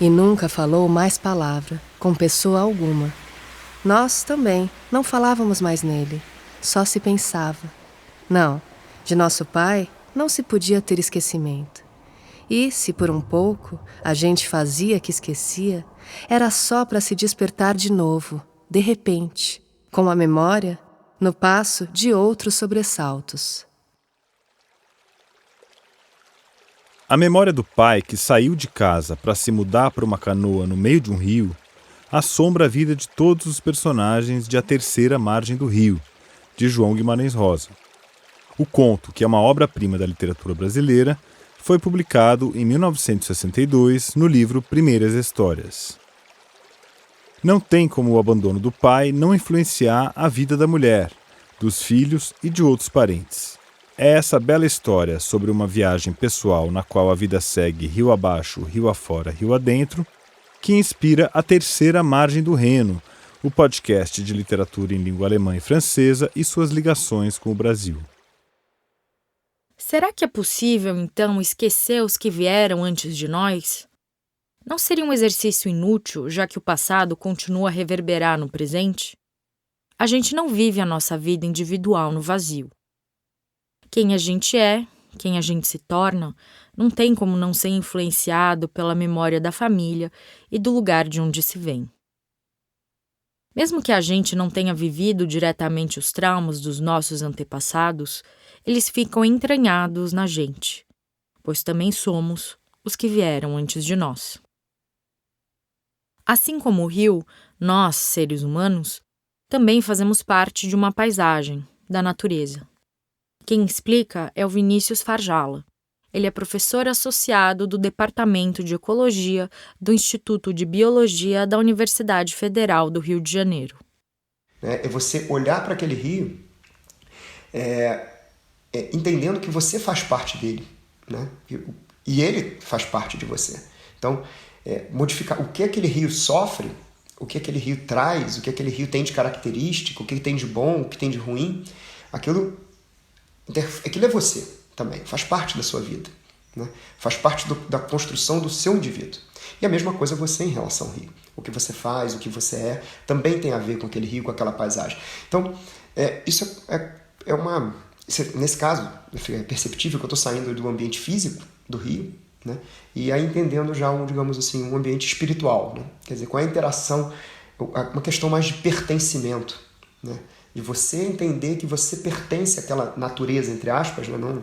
E nunca falou mais palavra, com pessoa alguma. Nós também não falávamos mais nele, só se pensava. Não, de nosso pai não se podia ter esquecimento. E, se por um pouco a gente fazia que esquecia, era só para se despertar de novo, de repente, com a memória, no passo de outros sobressaltos. A memória do pai que saiu de casa para se mudar para uma canoa no meio de um rio assombra a vida de todos os personagens de A Terceira Margem do Rio, de João Guimarães Rosa. O conto, que é uma obra-prima da literatura brasileira, foi publicado em 1962 no livro Primeiras Histórias. Não tem como o abandono do pai não influenciar a vida da mulher, dos filhos e de outros parentes. É essa bela história sobre uma viagem pessoal na qual a vida segue rio abaixo, rio afora, rio adentro, que inspira A Terceira Margem do Reno, o podcast de literatura em língua alemã e francesa e suas ligações com o Brasil. Será que é possível, então, esquecer os que vieram antes de nós? Não seria um exercício inútil, já que o passado continua a reverberar no presente? A gente não vive a nossa vida individual no vazio. Quem a gente é, quem a gente se torna, não tem como não ser influenciado pela memória da família e do lugar de onde se vem. Mesmo que a gente não tenha vivido diretamente os traumas dos nossos antepassados, eles ficam entranhados na gente, pois também somos os que vieram antes de nós. Assim como o rio, nós, seres humanos, também fazemos parte de uma paisagem, da natureza. Quem explica é o Vinícius Farjala. Ele é professor associado do Departamento de Ecologia do Instituto de Biologia da Universidade Federal do Rio de Janeiro. É você olhar para aquele rio entendendo que você faz parte dele, né? E ele faz parte de você. Então, modificar o que aquele rio sofre, o que aquele rio traz, o que aquele rio tem de característica, o que tem de bom, o que tem de ruim, aquilo é você também, faz parte da sua vida, né? Faz parte da construção do seu indivíduo. E a mesma coisa você em relação ao rio. O que você faz, o que você é, também tem a ver com aquele rio, com aquela paisagem. Então, nesse caso, é perceptível que eu estou saindo do ambiente físico do rio, né? E aí entendendo já digamos assim, um ambiente espiritual, né? Quer dizer, com a interação, uma questão mais de pertencimento, né? De você entender que você pertence àquela natureza, entre aspas, né? Não,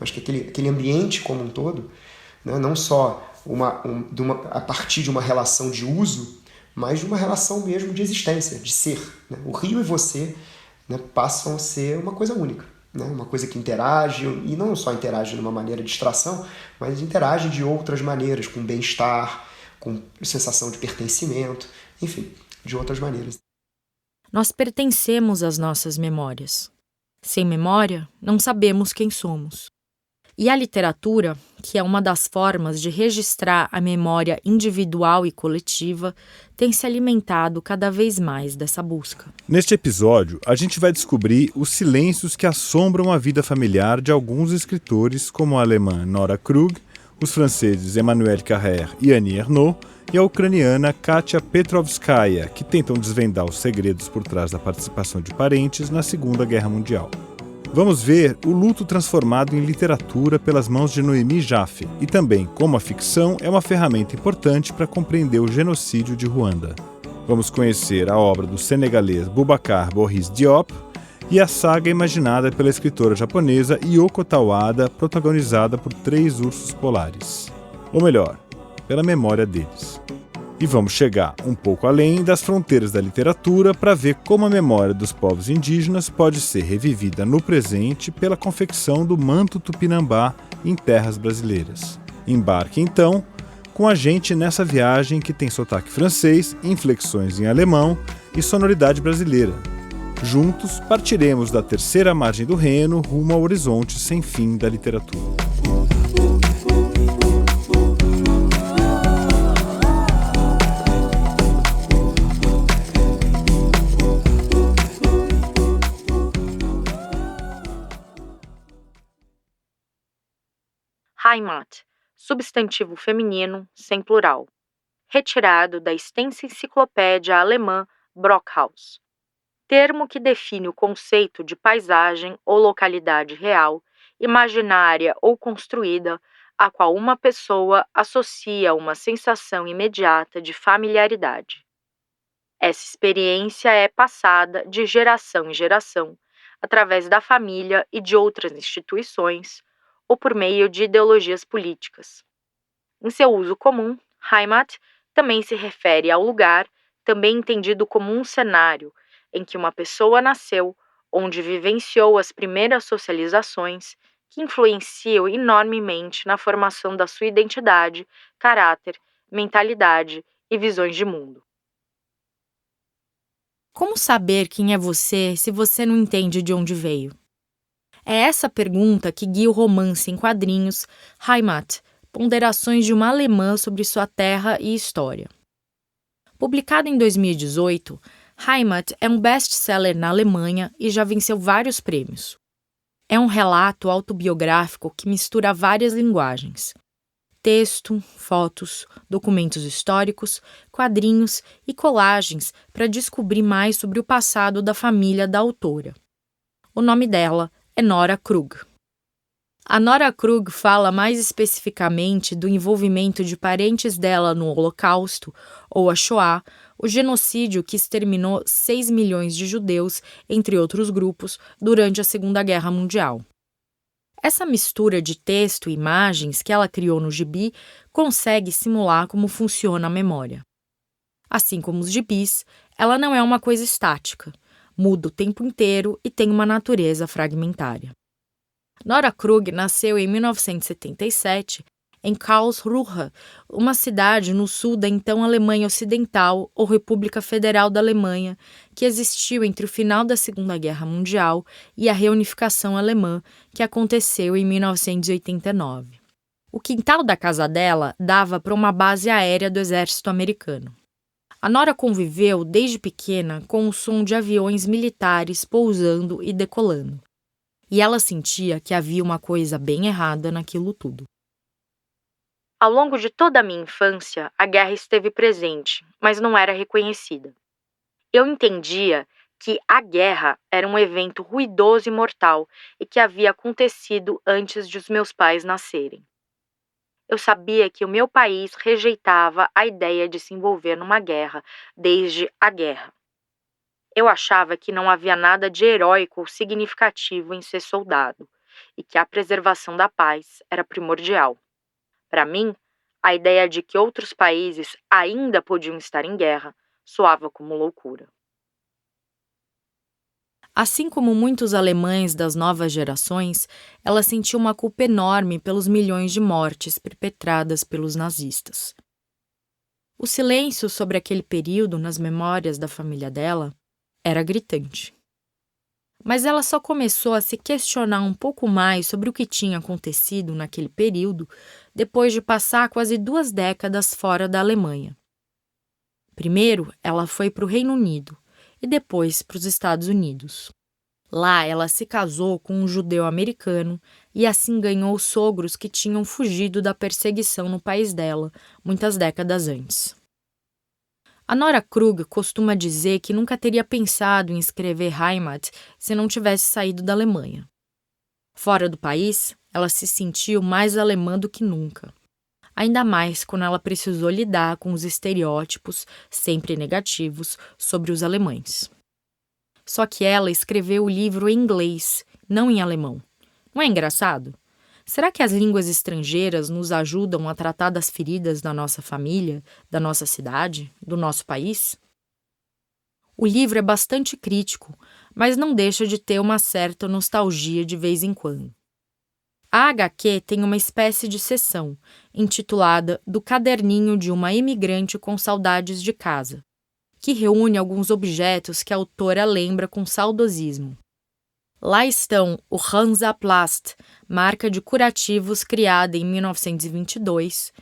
mas que aquele ambiente como um todo, né? Não só a partir de uma relação de uso, mas de uma relação mesmo de existência, de ser, né? O rio e você, né, passam a ser uma coisa única, né? Uma coisa que interage, e não só interage de uma maneira de distração, mas interage de outras maneiras, com bem-estar, com sensação de pertencimento, enfim, de outras maneiras. Nós pertencemos às nossas memórias. Sem memória, não sabemos quem somos. E a literatura, que é uma das formas de registrar a memória individual e coletiva, tem se alimentado cada vez mais dessa busca. Neste episódio, a gente vai descobrir os silêncios que assombram a vida familiar de alguns escritores, como a alemã Nora Krug, os franceses Emmanuel Carrère e Annie Ernaux, e a ucraniana Katia Petrovskaya, que tentam desvendar os segredos por trás da participação de parentes na Segunda Guerra Mundial. Vamos ver o luto transformado em literatura pelas mãos de Noemi Jaffe e também como a ficção é uma ferramenta importante para compreender o genocídio de Ruanda. Vamos conhecer a obra do senegalês Boubacar Boris Diop e a saga imaginada pela escritora japonesa Yoko Tawada, protagonizada por 3 ursos polares. Ou melhor, pela memória deles. E vamos chegar um pouco além das fronteiras da literatura para ver como a memória dos povos indígenas pode ser revivida no presente pela confecção do manto tupinambá em terras brasileiras. Embarque, então, com a gente nessa viagem que tem sotaque francês, inflexões em alemão e sonoridade brasileira. Juntos, partiremos da terceira margem do Reno rumo ao horizonte sem fim da literatura. Heimat, substantivo feminino, sem plural. retirado da extensa enciclopédia alemã Brockhaus, termo que define o conceito de paisagem ou localidade real, imaginária ou construída, a qual uma pessoa associa uma sensação imediata de familiaridade. Essa experiência é passada de geração em geração, através da família e de outras instituições, ou por meio de ideologias políticas. Em seu uso comum, Heimat também se refere ao lugar, também entendido como um cenário, em que uma pessoa nasceu, onde vivenciou as primeiras socializações, que influenciam enormemente na formação da sua identidade, caráter, mentalidade e visões de mundo. Como saber quem é você se você não entende de onde veio? É essa pergunta que guia o romance em quadrinhos Heimat, Ponderações de uma Alemã sobre sua terra e história. Publicado em 2018, Heimat é um best-seller na Alemanha e já venceu vários prêmios. É um relato autobiográfico que mistura várias linguagens: texto, fotos, documentos históricos, quadrinhos e colagens para descobrir mais sobre o passado da família da autora. O nome dela é Nora Krug. A Nora Krug fala mais especificamente do envolvimento de parentes dela no Holocausto, ou a Shoah, o genocídio que exterminou 6 milhões de judeus, entre outros grupos, durante a Segunda Guerra Mundial. Essa mistura de texto e imagens que ela criou no gibi consegue simular como funciona a memória. Assim como os gibis, ela não é uma coisa estática, muda o tempo inteiro e tem uma natureza fragmentária. Nora Krug nasceu em 1977 em Karlsruhe, uma cidade no sul da então Alemanha Ocidental ou República Federal da Alemanha, que existiu entre o final da Segunda Guerra Mundial e a reunificação alemã, que aconteceu em 1989. O quintal da casa dela dava para uma base aérea do exército americano. A Nora conviveu desde pequena com o som de aviões militares pousando e decolando. E ela sentia que havia uma coisa bem errada naquilo tudo. Ao longo de toda a minha infância, a guerra esteve presente, mas não era reconhecida. Eu entendia que a guerra era um evento ruidoso e mortal e que havia acontecido antes de os meus pais nascerem. Eu sabia que o meu país rejeitava a ideia de se envolver numa guerra desde a guerra. Eu achava que não havia nada de heróico ou significativo em ser soldado e que a preservação da paz era primordial. Para mim, a ideia de que outros países ainda podiam estar em guerra soava como loucura. Assim como muitos alemães das novas gerações, ela sentiu uma culpa enorme pelos milhões de mortes perpetradas pelos nazistas. O silêncio sobre aquele período nas memórias da família dela era gritante. Mas ela só começou a se questionar um pouco mais sobre o que tinha acontecido naquele período depois de passar quase 2 décadas fora da Alemanha. Primeiro, ela foi para o Reino Unido e depois para os Estados Unidos. Lá, ela se casou com um judeu americano e assim ganhou sogros que tinham fugido da perseguição no país dela muitas décadas antes. A Nora Krug costuma dizer que nunca teria pensado em escrever Heimat se não tivesse saído da Alemanha. Fora do país, ela se sentiu mais alemã do que nunca. Ainda mais quando ela precisou lidar com os estereótipos, sempre negativos, sobre os alemães. Só que ela escreveu o livro em inglês, não em alemão. Não é engraçado? Será que as línguas estrangeiras nos ajudam a tratar das feridas da nossa família, da nossa cidade, do nosso país? O livro é bastante crítico, mas não deixa de ter uma certa nostalgia de vez em quando. A HQ tem uma espécie de seção, intitulada Do Caderninho de uma Imigrante com Saudades de Casa, que reúne alguns objetos que a autora lembra com saudosismo. Lá estão o Hansaplast, marca de curativos criada em 1922,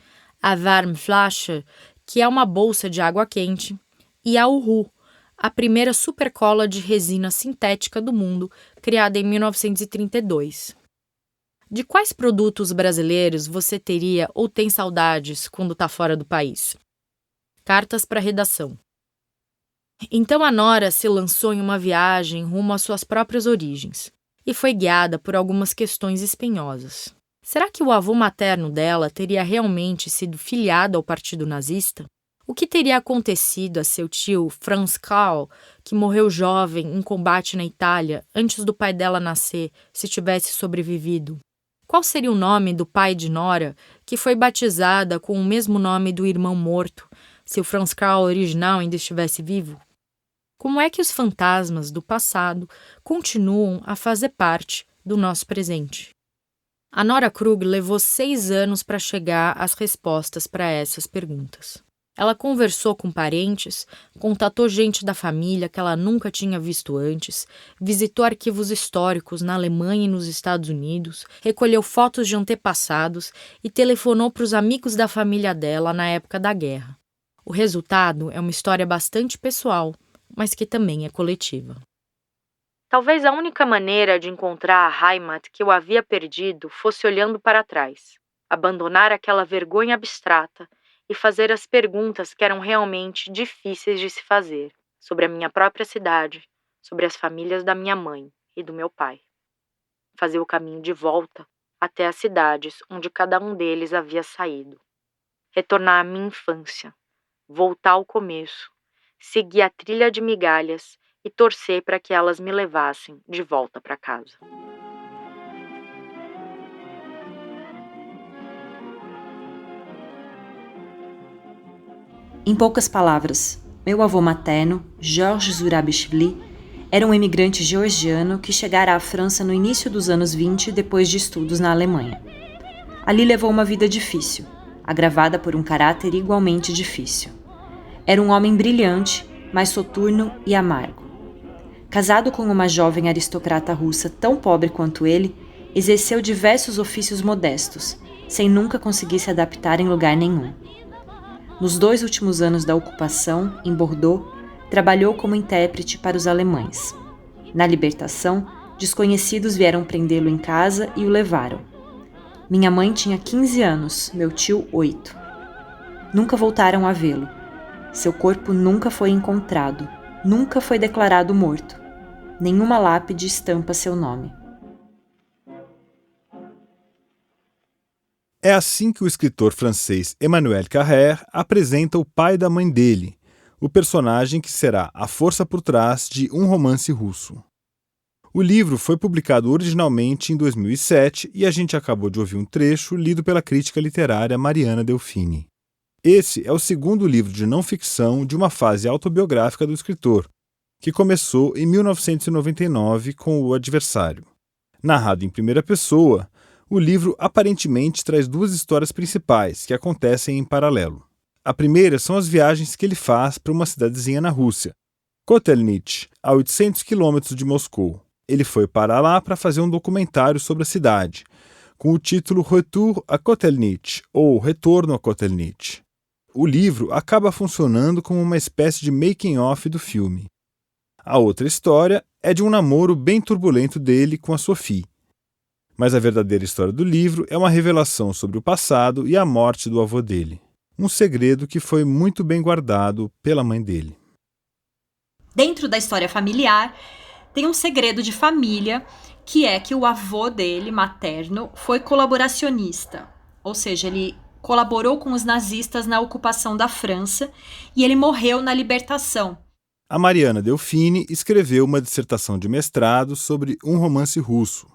a Wärmflasche, que é uma bolsa de água quente, e a Uhu, a primeira supercola de resina sintética do mundo, criada em 1932. De quais produtos brasileiros você teria ou tem saudades quando está fora do país? Cartas para redação. Então a Nora se lançou em uma viagem rumo às suas próprias origens e foi guiada por algumas questões espinhosas. Será que o avô materno dela teria realmente sido filiado ao partido nazista? O que teria acontecido a seu tio Franz Karl, que morreu jovem em combate na Itália antes do pai dela nascer, se tivesse sobrevivido? Qual seria o nome do pai de Nora, que foi batizada com o mesmo nome do irmão morto, se o Franz Karl original ainda estivesse vivo? Como é que os fantasmas do passado continuam a fazer parte do nosso presente? A Nora Krug levou 6 anos para chegar às respostas para essas perguntas. Ela conversou com parentes, contatou gente da família que ela nunca tinha visto antes, visitou arquivos históricos na Alemanha e nos Estados Unidos, recolheu fotos de antepassados e telefonou para os amigos da família dela na época da guerra. O resultado é uma história bastante pessoal, mas que também é coletiva. Talvez a única maneira de encontrar a Heimat que eu havia perdido fosse olhando para trás, abandonar aquela vergonha abstrata e fazer as perguntas que eram realmente difíceis de se fazer, sobre a minha própria cidade, sobre as famílias da minha mãe e do meu pai. Fazer o caminho de volta até as cidades onde cada um deles havia saído. Retornar à minha infância, voltar ao começo, seguir a trilha de migalhas e torcer para que elas me levassem de volta para casa. Em poucas palavras, meu avô materno, Georges Zurabishvili, era um imigrante georgiano que chegara à França no início dos anos 20 depois de estudos na Alemanha. Ali levou uma vida difícil, agravada por um caráter igualmente difícil. Era um homem brilhante, mas soturno e amargo. Casado com uma jovem aristocrata russa tão pobre quanto ele, exerceu diversos ofícios modestos, sem nunca conseguir se adaptar em lugar nenhum. Nos 2 últimos anos da ocupação, em Bordeaux, trabalhou como intérprete para os alemães. Na libertação, desconhecidos vieram prendê-lo em casa e o levaram. Minha mãe tinha 15 anos, meu tio 8. Nunca voltaram a vê-lo. Seu corpo nunca foi encontrado, nunca foi declarado morto. Nenhuma lápide estampa seu nome. É assim que o escritor francês Emmanuel Carrère apresenta o pai da mãe dele, o personagem que será a força por trás de Um Romance Russo. O livro foi publicado originalmente em 2007 e a gente acabou de ouvir um trecho lido pela crítica literária Mariana Delfini. Esse é o segundo livro de não-ficção de uma fase autobiográfica do escritor, que começou em 1999 com O Adversário. Narrado em primeira pessoa, o livro aparentemente traz 2 histórias principais que acontecem em paralelo. A primeira são as viagens que ele faz para uma cidadezinha na Rússia, Kotelnitch, a 800 quilômetros de Moscou. Ele foi para lá para fazer um documentário sobre a cidade, com o título Retour à Kotelnitch, ou Retorno a Kotelnitch. O livro acaba funcionando como uma espécie de making-of do filme. A outra história é de um namoro bem turbulento dele com a Sophie. Mas a verdadeira história do livro é uma revelação sobre o passado e a morte do avô dele. Um segredo que foi muito bem guardado pela mãe dele. Dentro da história familiar, tem um segredo de família, que é que o avô dele, materno, foi colaboracionista. Ou seja, ele colaborou com os nazistas na ocupação da França e ele morreu na libertação. A Mariana Delfini escreveu uma dissertação de mestrado sobre Um Romance Russo.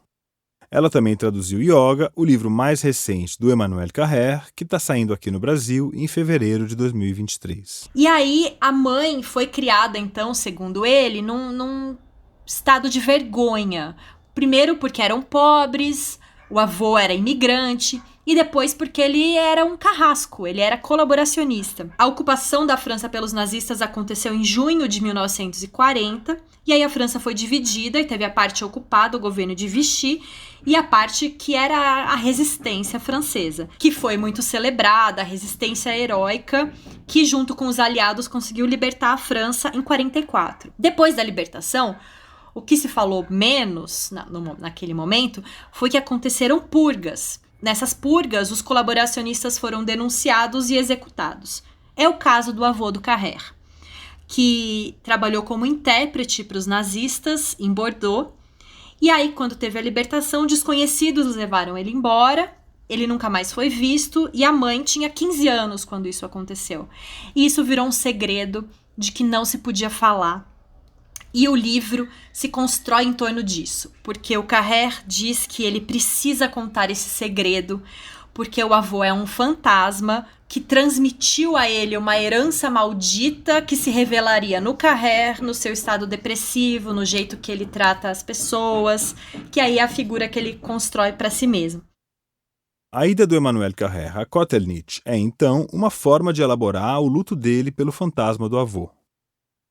Ela também traduziu Yoga, o livro mais recente do Emmanuel Carrère, que está saindo aqui no Brasil em fevereiro de 2023. E aí a mãe foi criada, então, segundo ele, num estado de vergonha. Primeiro porque eram pobres, o avô era imigrante, e depois porque ele era um carrasco, ele era colaboracionista. A ocupação da França pelos nazistas aconteceu em junho de 1940, e aí a França foi dividida e teve a parte ocupada, o governo de Vichy, e a parte que era a resistência francesa, que foi muito celebrada, a resistência heróica, que junto com os aliados conseguiu libertar a França em 1944. Depois da libertação, o que se falou menos naquele momento foi que aconteceram purgas. Nessas purgas, os colaboracionistas foram denunciados e executados. é o caso do avô do Carrère, que trabalhou como intérprete para os nazistas em Bordeaux. E aí, quando teve a libertação, desconhecidos levaram ele embora. Ele nunca mais foi visto e a mãe tinha 15 anos quando isso aconteceu. E isso virou um segredo de que não se podia falar. E o livro se constrói em torno disso, porque o Carrère diz que ele precisa contar esse segredo, porque o avô é um fantasma que transmitiu a ele uma herança maldita que se revelaria no Carrère, no seu estado depressivo, no jeito que ele trata as pessoas, que aí é a figura que ele constrói para si mesmo. A ida do Emmanuel Carrère a Kotelnitz é, então, uma forma de elaborar o luto dele pelo fantasma do avô.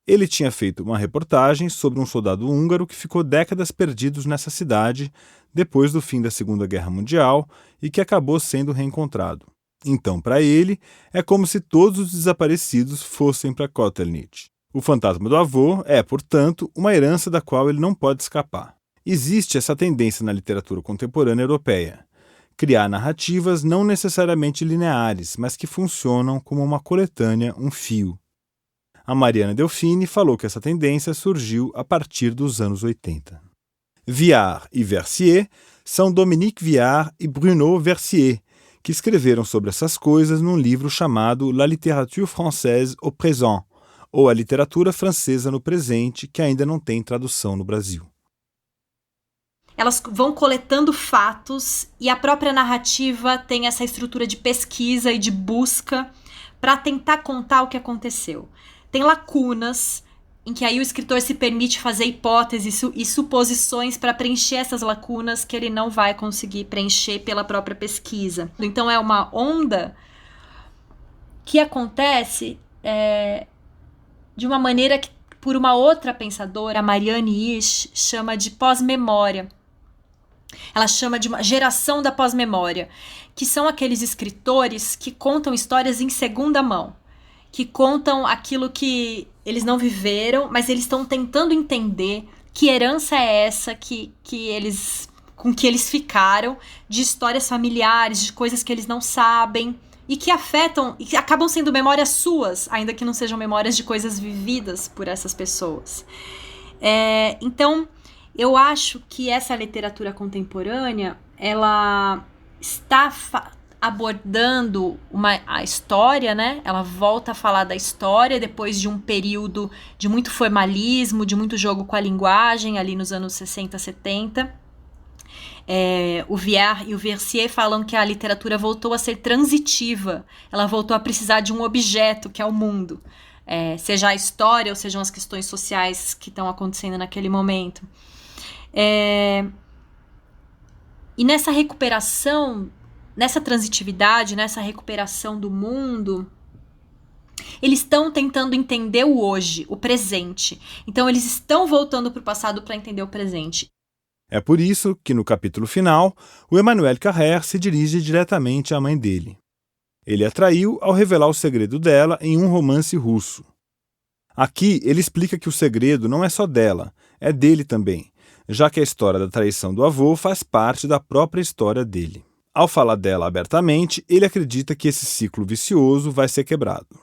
Ele tinha feito uma reportagem sobre um soldado húngaro que ficou décadas perdido nessa cidade depois do fim da Segunda Guerra Mundial e que acabou sendo reencontrado. Então, para ele, é como se todos os desaparecidos fossem para Kotelnitz. O fantasma do avô é, portanto, uma herança da qual ele não pode escapar. Existe essa tendência na literatura contemporânea europeia: criar narrativas não necessariamente lineares, mas que funcionam como uma coletânea, um fio. A Mariana Delfini falou que essa tendência surgiu a partir dos anos 80. Viard e Versier são Dominique Viard e Bruno Versier, que escreveram sobre essas coisas num livro chamado La littérature française au présent, ou A Literatura Francesa no Presente, que ainda não tem tradução no Brasil. Elas vão coletando fatos e a própria narrativa tem essa estrutura de pesquisa e de busca para tentar contar o que aconteceu. Tem lacunas em que aí o escritor se permite fazer hipóteses e suposições para preencher essas lacunas que ele não vai conseguir preencher pela própria pesquisa. Então é uma onda que acontece de uma maneira que, por uma outra pensadora, a Marianne Isch, chama de pós-memória. Ela chama de uma geração da pós-memória, que são aqueles escritores que contam histórias em segunda mão, que contam aquilo que eles não viveram, mas eles estão tentando entender que herança é essa com que eles ficaram, de histórias familiares, de coisas que eles não sabem e que afetam e que acabam sendo memórias suas, ainda que não sejam memórias de coisas vividas por essas pessoas. Então, eu acho que essa literatura contemporânea, ela está abordando a história, né? Ela volta a falar da história depois de um período de muito formalismo, de muito jogo com a linguagem, ali nos anos 60, 70. O Viard e o Versier falam que a literatura voltou a ser transitiva, ela voltou a precisar de um objeto, que é o mundo, seja a história ou sejam as questões sociais que estão acontecendo naquele momento. E nessa recuperação, nessa transitividade, nessa recuperação do mundo, eles estão tentando entender o hoje, o presente. Então eles estão voltando para o passado para entender o presente. É por isso que, no capítulo final, o Emmanuel Carrère se dirige diretamente à mãe dele. Ele a traiu ao revelar o segredo dela em um romance russo. Aqui ele explica que o segredo não é só dela, é dele também, já que a história da traição do avô faz parte da própria história dele. Ao falar dela abertamente, ele acredita que esse ciclo vicioso vai ser quebrado.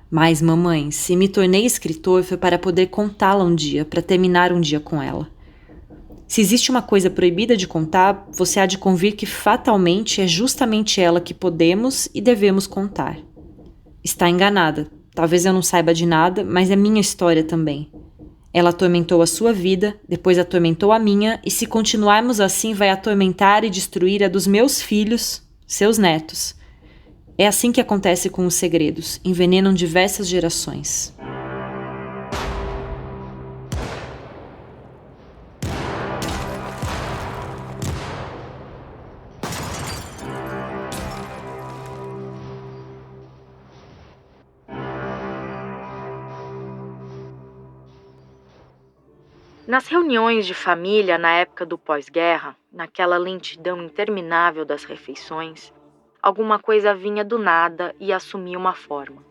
Mas, mamãe, se me tornei escritor foi para poder contá-la um dia, para terminar um dia com ela. Se existe uma coisa proibida de contar, você há de convir que fatalmente é justamente ela que podemos e devemos contar. Está enganada. Talvez eu não saiba de nada, mas é minha história também. Ela atormentou a sua vida, depois atormentou a minha, e se continuarmos assim vai atormentar e destruir a dos meus filhos, seus netos. É assim que acontece com os segredos, envenenam diversas gerações. Nas reuniões de família na época do pós-guerra, naquela lentidão interminável das refeições, alguma coisa vinha do nada e assumia uma forma.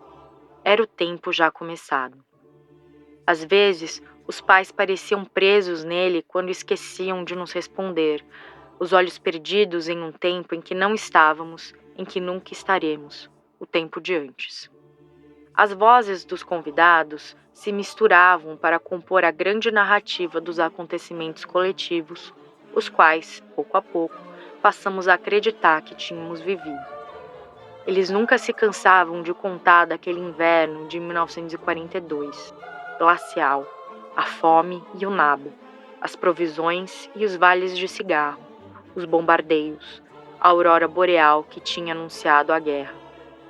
Era o tempo já começado. Às vezes, os pais pareciam presos nele quando esqueciam de nos responder, os olhos perdidos em um tempo em que não estávamos, em que nunca estaremos, o tempo de antes. As vozes dos convidados se misturavam para compor a grande narrativa dos acontecimentos coletivos, os quais, pouco a pouco, passamos a acreditar que tínhamos vivido. Eles nunca se cansavam de contar daquele inverno de 1942, glacial, a fome e o nada, as provisões e os vales de cigarro, os bombardeios, a aurora boreal que tinha anunciado a guerra,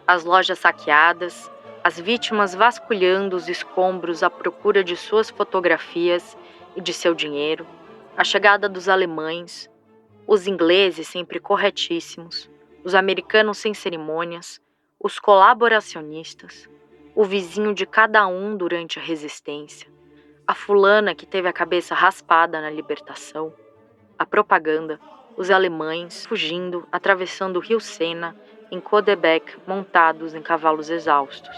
as lojas saqueadas, as vítimas vasculhando os escombros à procura de suas fotografias e de seu dinheiro, a chegada dos alemães, os ingleses sempre corretíssimos, os americanos sem cerimônias, os colaboracionistas, o vizinho de cada um durante a resistência, a fulana que teve a cabeça raspada na libertação, a propaganda, os alemães fugindo, atravessando o rio Sena, em Caudebec, montados em cavalos exaustos,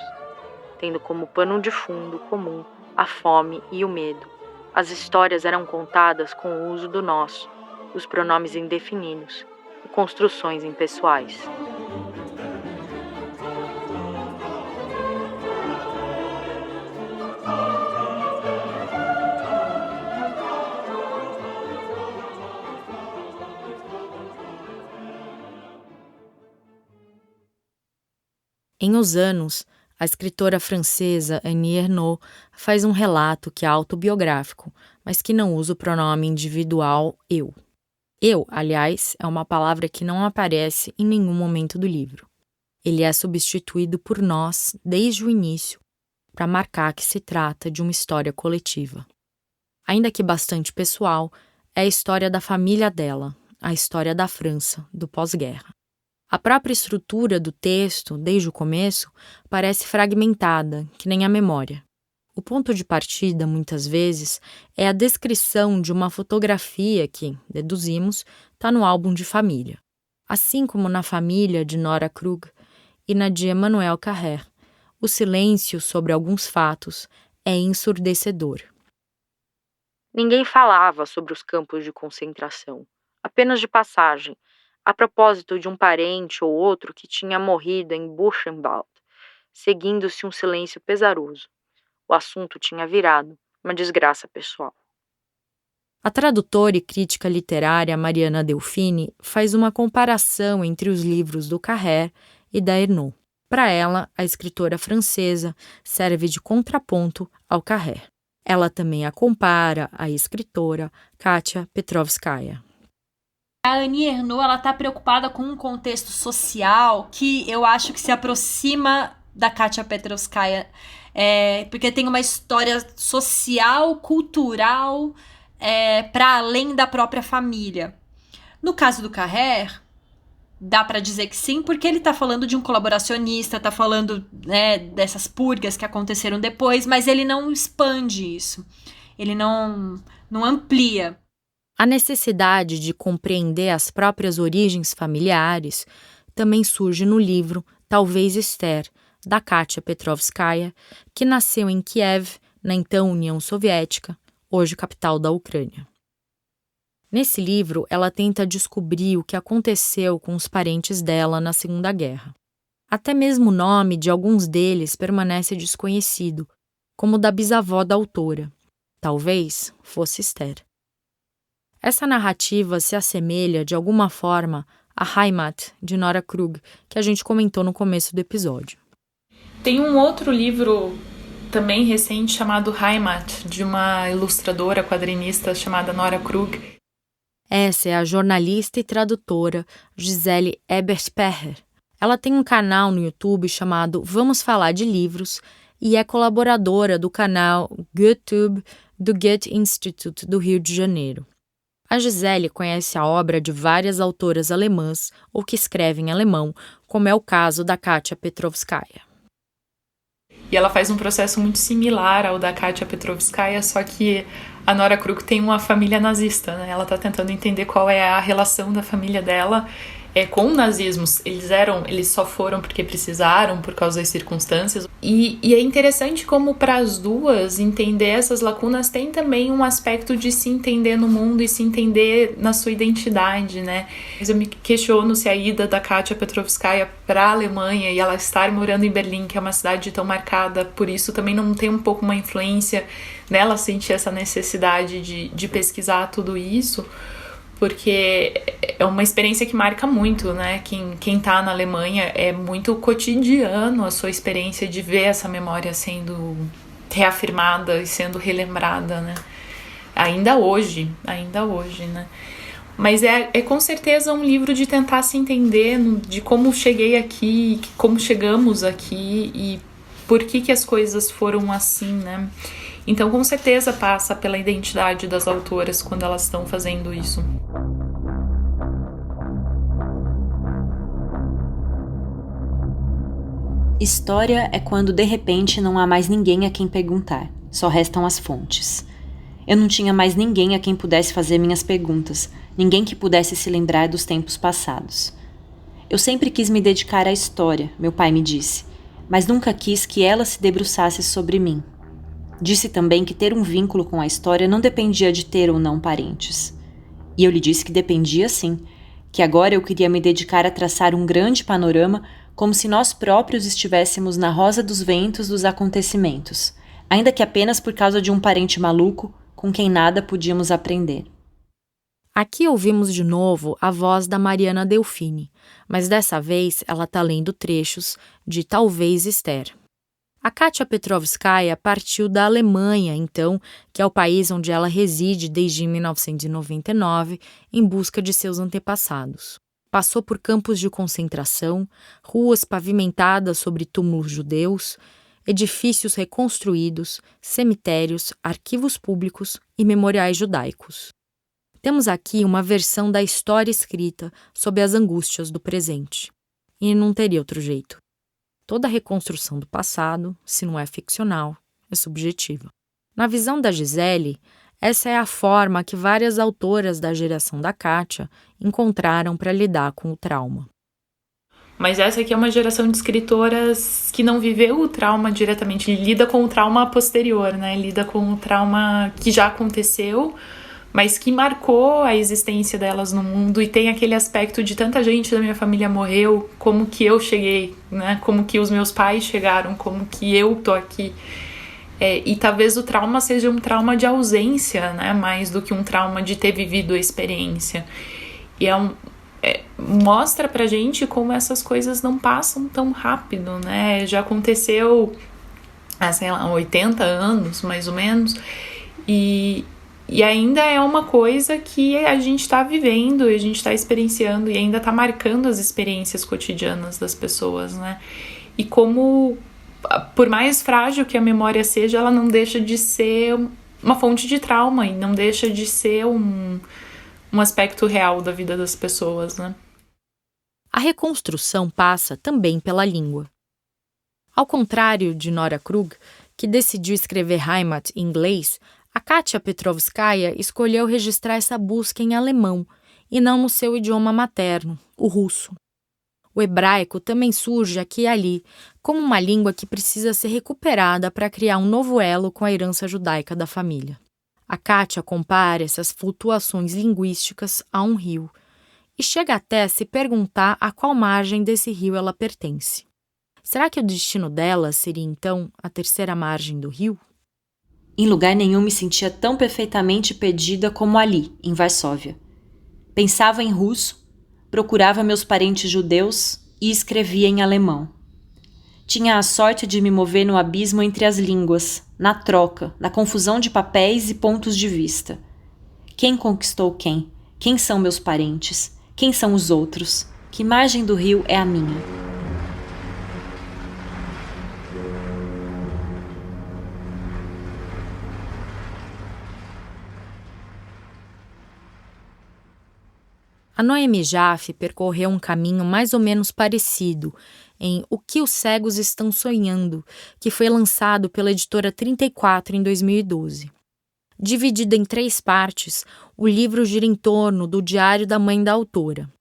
tendo como pano de fundo comum a fome e o medo. As histórias eram contadas com o uso do nós, os pronomes indefinidos e construções impessoais. Em Os Anos, a escritora francesa Annie Ernaux faz um relato que é autobiográfico, mas que não usa o pronome individual eu. Eu, aliás, é uma palavra que não aparece em nenhum momento do livro. Ele é substituído por nós desde o início, para marcar que se trata de uma história coletiva. Ainda que bastante pessoal, é a história da família dela, a história da França, do pós-guerra. A própria estrutura do texto, desde o começo, parece fragmentada, que nem a memória. O ponto de partida, muitas vezes, é a descrição de uma fotografia que, deduzimos, está no álbum de família. Assim como na família de Nora Krug e na de Emmanuel Carrère, o silêncio sobre alguns fatos é ensurdecedor. Ninguém falava sobre os campos de concentração, apenas de passagem, a propósito de um parente ou outro que tinha morrido em Buchenwald, seguindo-se um silêncio pesaroso. O assunto tinha virado uma desgraça pessoal. A tradutora e crítica literária Mariana Delfini faz uma comparação entre os livros do Carrère e da Ernaux. Para ela, a escritora francesa serve de contraponto ao Carrère. Ela também a compara à escritora Katia Petrovskaya. A Annie Ernaux está preocupada com um contexto social que eu acho que se aproxima da Katia Petrovskaya, porque tem uma história social, cultural, para além da própria família. No caso do Carrère, dá para dizer que sim, porque ele está falando de um colaboracionista, está falando, dessas purgas que aconteceram depois, mas ele não expande isso, ele não amplia. A necessidade de compreender as próprias origens familiares também surge no livro Talvez Esther, da Katia Petrovskaya, que nasceu em Kiev, na então União Soviética, hoje capital da Ucrânia. Nesse livro, ela tenta descobrir o que aconteceu com os parentes dela na Segunda Guerra. Até mesmo o nome de alguns deles permanece desconhecido, como o da bisavó da autora. Talvez fosse Esther. Essa narrativa se assemelha, de alguma forma, a Heimat, de Nora Krug, que a gente comentou no começo do episódio. Tem um outro livro também recente chamado Heimat, de uma ilustradora quadrinista chamada Nora Krug. Essa é a jornalista e tradutora Gisele Ebersperrer. Ela tem um canal no YouTube chamado Vamos Falar de Livros e é colaboradora do canal GoodTube do Goethe Institute do Rio de Janeiro. A Gisele conhece a obra de várias autoras alemãs ou que escrevem alemão, como é o caso da Katia Petrovskaya. E ela faz um processo muito similar ao da Katia Petrovskaya, só que a Nora Krug tem uma família nazista, né? Ela está tentando entender qual é a relação da família dela com o nazismo, eles só foram porque precisaram, por causa das circunstâncias. E é interessante como para as duas entender essas lacunas tem também um aspecto de se entender no mundo e se entender na sua identidade, né? Mas eu me questiono se a ida da Katia Petrovskaya para a Alemanha e ela estar morando em Berlim, que é uma cidade tão marcada por isso, também não tem um pouco uma influência nela sentir essa necessidade de pesquisar tudo isso, porque é uma experiência que marca muito, né? Quem tá na Alemanha é muito cotidiano a sua experiência de ver essa memória sendo reafirmada e sendo relembrada, né? Ainda hoje, né? Mas é com certeza um livro de tentar se entender de como cheguei aqui, como chegamos aqui e por que as coisas foram assim, né? Então, com certeza passa pela identidade das autoras quando elas estão fazendo isso. História é quando de repente não há mais ninguém a quem perguntar, só restam as fontes. Eu não tinha mais ninguém a quem pudesse fazer minhas perguntas, ninguém que pudesse se lembrar dos tempos passados. Eu sempre quis me dedicar à história, meu pai me disse, mas nunca quis que ela se debruçasse sobre mim. Disse também que ter um vínculo com a história não dependia de ter ou não parentes. E eu lhe disse que dependia sim, que agora eu queria me dedicar a traçar um grande panorama como se nós próprios estivéssemos na rosa dos ventos dos acontecimentos, ainda que apenas por causa de um parente maluco com quem nada podíamos aprender. Aqui ouvimos de novo a voz da Mariana Delfini, mas dessa vez ela está lendo trechos de Talvez Esther. A Katia Petrovskaya partiu da Alemanha, então, que é o país onde ela reside desde 1999, em busca de seus antepassados. Passou por campos de concentração, ruas pavimentadas sobre túmulos judeus, edifícios reconstruídos, cemitérios, arquivos públicos e memoriais judaicos. Temos aqui uma versão da história escrita sob as angústias do presente. E não teria outro jeito. Toda reconstrução do passado, se não é ficcional, é subjetiva. Na visão da Gisele, essa é a forma que várias autoras da geração da Katia encontraram para lidar com o trauma. Mas essa aqui é uma geração de escritoras que não viveu o trauma diretamente, lida com o trauma posterior, né? Lida com o trauma que já aconteceu, mas que marcou a existência delas no mundo, e tem aquele aspecto de tanta gente da minha família morreu, como que eu cheguei, né? Como que os meus pais chegaram, como que eu tô aqui. E talvez o trauma seja um trauma de ausência, né? Mais do que um trauma de ter vivido a experiência. E mostra pra gente como essas coisas não passam tão rápido, né? Já aconteceu há, 80 anos, mais ou menos, e ainda é uma coisa que a gente está vivendo, a gente está experienciando e ainda está marcando as experiências cotidianas das pessoas, né? E como, por mais frágil que a memória seja, ela não deixa de ser uma fonte de trauma e não deixa de ser um aspecto real da vida das pessoas, né? A reconstrução passa também pela língua. Ao contrário de Nora Krug, que decidiu escrever Heimat em inglês, a Katia Petrovskaya escolheu registrar essa busca em alemão e não no seu idioma materno, o russo. O hebraico também surge aqui e ali como uma língua que precisa ser recuperada para criar um novo elo com a herança judaica da família. A Katia compara essas flutuações linguísticas a um rio e chega até a se perguntar a qual margem desse rio ela pertence. Será que o destino dela seria, então, a terceira margem do rio? Em lugar nenhum me sentia tão perfeitamente perdida como ali, em Varsóvia. Pensava em russo, procurava meus parentes judeus e escrevia em alemão. Tinha a sorte de me mover no abismo entre as línguas, na troca, na confusão de papéis e pontos de vista. Quem conquistou quem? Quem são meus parentes? Quem são os outros? Que margem do rio é a minha? A Noemi Jaffe percorreu um caminho mais ou menos parecido em O que os cegos estão sonhando, que foi lançado pela editora 34 em 2012. Dividido em 3 partes, o livro gira em torno do diário da mãe da autora.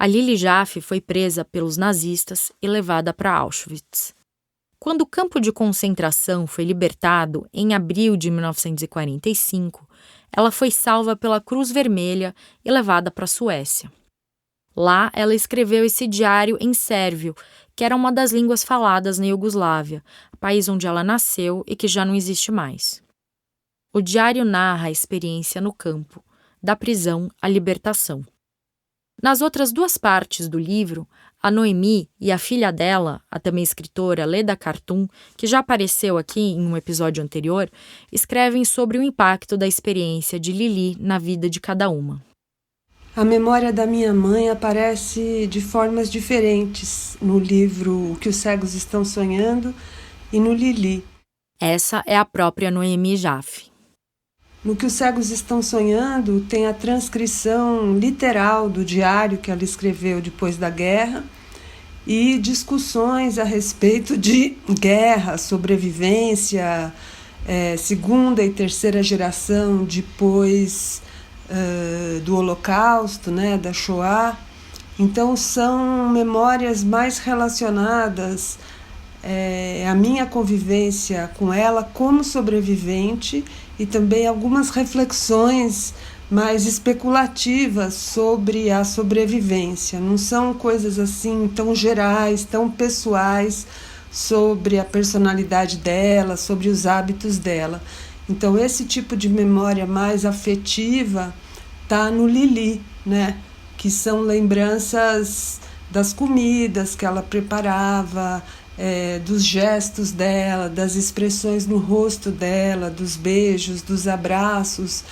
A Lili Jaffe foi presa pelos nazistas e levada para Auschwitz. Quando o campo de concentração foi libertado, em abril de 1945, ela foi salva pela Cruz Vermelha e levada para a Suécia. Lá, ela escreveu esse diário em sérvio, que era uma das línguas faladas na Iugoslávia, país onde ela nasceu e que já não existe mais. O diário narra a experiência no campo, da prisão à libertação. Nas outras duas partes do livro, a Noemi e a filha dela, a também escritora Leda Cartoon, que já apareceu aqui em um episódio anterior, escrevem sobre o impacto da experiência de Lili na vida de cada uma. A memória da minha mãe aparece de formas diferentes no livro O que os cegos estão sonhando e no Lili. Essa é a própria Noemi Jaffe. No que os cegos estão sonhando tem a transcrição literal do diário que ela escreveu depois da guerra e discussões a respeito de guerra, sobrevivência, segunda e terceira geração depois do Holocausto, né, da Shoah. Então são memórias mais relacionadas à minha convivência com ela como sobrevivente e também algumas reflexões mais especulativas sobre a sobrevivência. Não são coisas assim tão gerais, tão pessoais sobre a personalidade dela, sobre os hábitos dela. Então esse tipo de memória mais afetiva está no Lili, né? Que são lembranças das comidas que ela preparava, dos gestos dela, das expressões no rosto dela, dos beijos, dos abraços,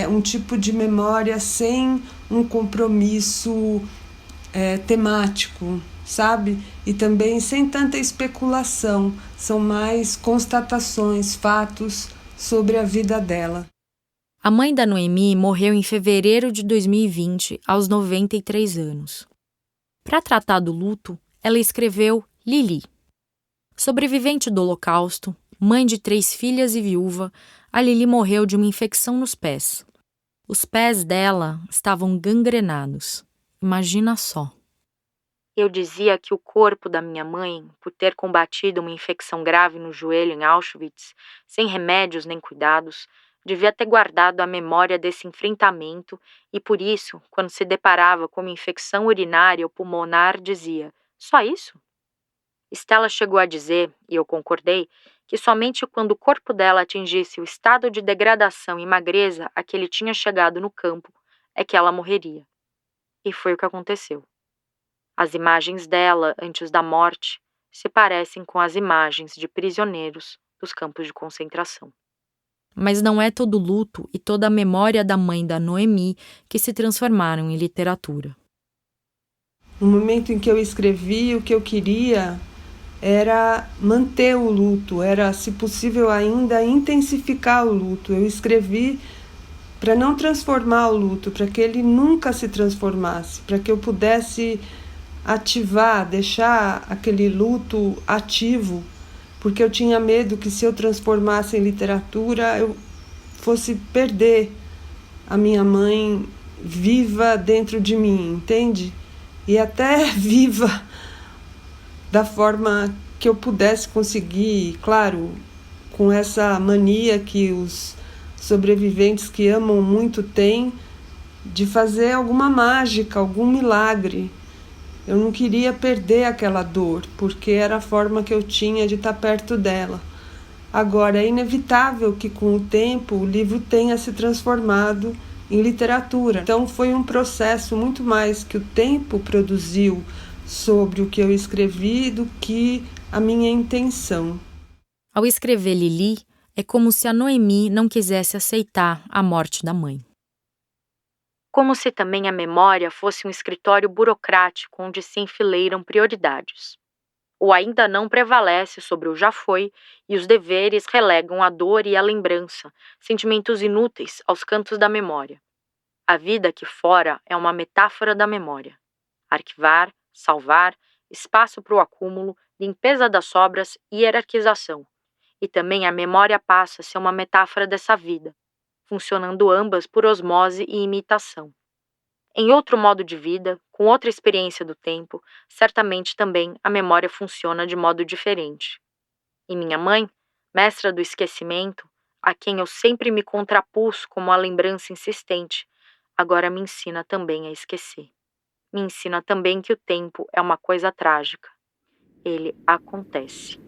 um tipo de memória sem um compromisso temático, sabe? E também sem tanta especulação, são mais constatações, fatos sobre a vida dela. A mãe da Noemi morreu em fevereiro de 2020, aos 93 anos. Para tratar do luto, ela escreveu Lili. Sobrevivente do Holocausto, mãe de 3 filhas e viúva, a Lili morreu de uma infecção nos pés. Os pés dela estavam gangrenados. Imagina só. Eu dizia que o corpo da minha mãe, por ter combatido uma infecção grave no joelho em Auschwitz, sem remédios nem cuidados, devia ter guardado a memória desse enfrentamento e, por isso, quando se deparava com uma infecção urinária ou pulmonar, dizia: só isso? Stella chegou a dizer, e eu concordei, que somente quando o corpo dela atingisse o estado de degradação e magreza a que ele tinha chegado no campo é que ela morreria. E foi o que aconteceu. As imagens dela antes da morte se parecem com as imagens de prisioneiros dos campos de concentração. Mas não é todo o luto e toda a memória da mãe da Noemi que se transformaram em literatura. No momento em que eu escrevi, o que eu queria era manter o luto, era, se possível, ainda intensificar o luto. Eu escrevi para não transformar o luto, para que ele nunca se transformasse, para que eu pudesse ativar, deixar aquele luto ativo, porque eu tinha medo que se eu transformasse em literatura, eu fosse perder a minha mãe viva dentro de mim, entende? E até viva da forma que eu pudesse conseguir, claro, com essa mania que os sobreviventes que amam muito têm, de fazer alguma mágica, algum milagre. Eu não queria perder aquela dor, porque era a forma que eu tinha de estar perto dela. Agora, é inevitável que com o tempo o livro tenha se transformado em literatura. Então foi um processo muito mais que o tempo produziu sobre o que eu escrevi do que a minha intenção. Ao escrever Lili, é como se a Noemi não quisesse aceitar a morte da mãe. Como se também a memória fosse um escritório burocrático onde se enfileiram prioridades. O ainda não prevalece sobre o já foi e os deveres relegam a dor e a lembrança, sentimentos inúteis, aos cantos da memória. A vida aqui fora é uma metáfora da memória. Arquivar, salvar, espaço para o acúmulo, limpeza das sobras e hierarquização. E também a memória passa a ser uma metáfora dessa vida, funcionando ambas por osmose e imitação. Em outro modo de vida, com outra experiência do tempo, certamente também a memória funciona de modo diferente. E minha mãe, mestra do esquecimento, a quem eu sempre me contrapus como a lembrança insistente, agora me ensina também a esquecer. Me ensina também que o tempo é uma coisa trágica. Ele acontece.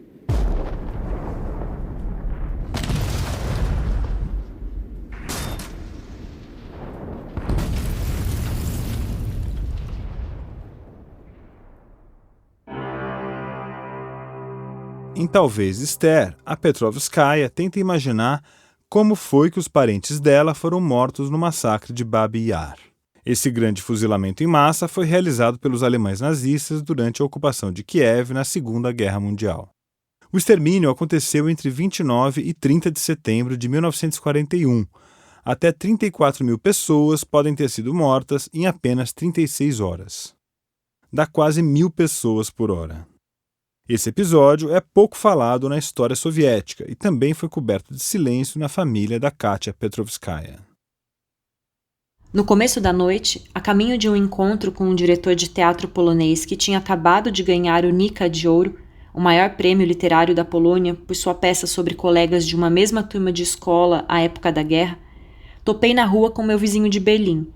Em Talvez Esther, a Petrovskaya tenta imaginar como foi que os parentes dela foram mortos no massacre de Babi Yar. Esse grande fuzilamento em massa foi realizado pelos alemães nazistas durante a ocupação de Kiev na Segunda Guerra Mundial. O extermínio aconteceu entre 29 e 30 de setembro de 1941. Até 34 mil pessoas podem ter sido mortas em apenas 36 horas. Dá quase 1.000 pessoas por hora. Esse episódio é pouco falado na história soviética e também foi coberto de silêncio na família da Katia Petrovskaya. No começo da noite, a caminho de um encontro com um diretor de teatro polonês que tinha acabado de ganhar o Nika de Ouro, o maior prêmio literário da Polônia por sua peça sobre colegas de uma mesma turma de escola à época da guerra, topei na rua com meu vizinho de Berlim.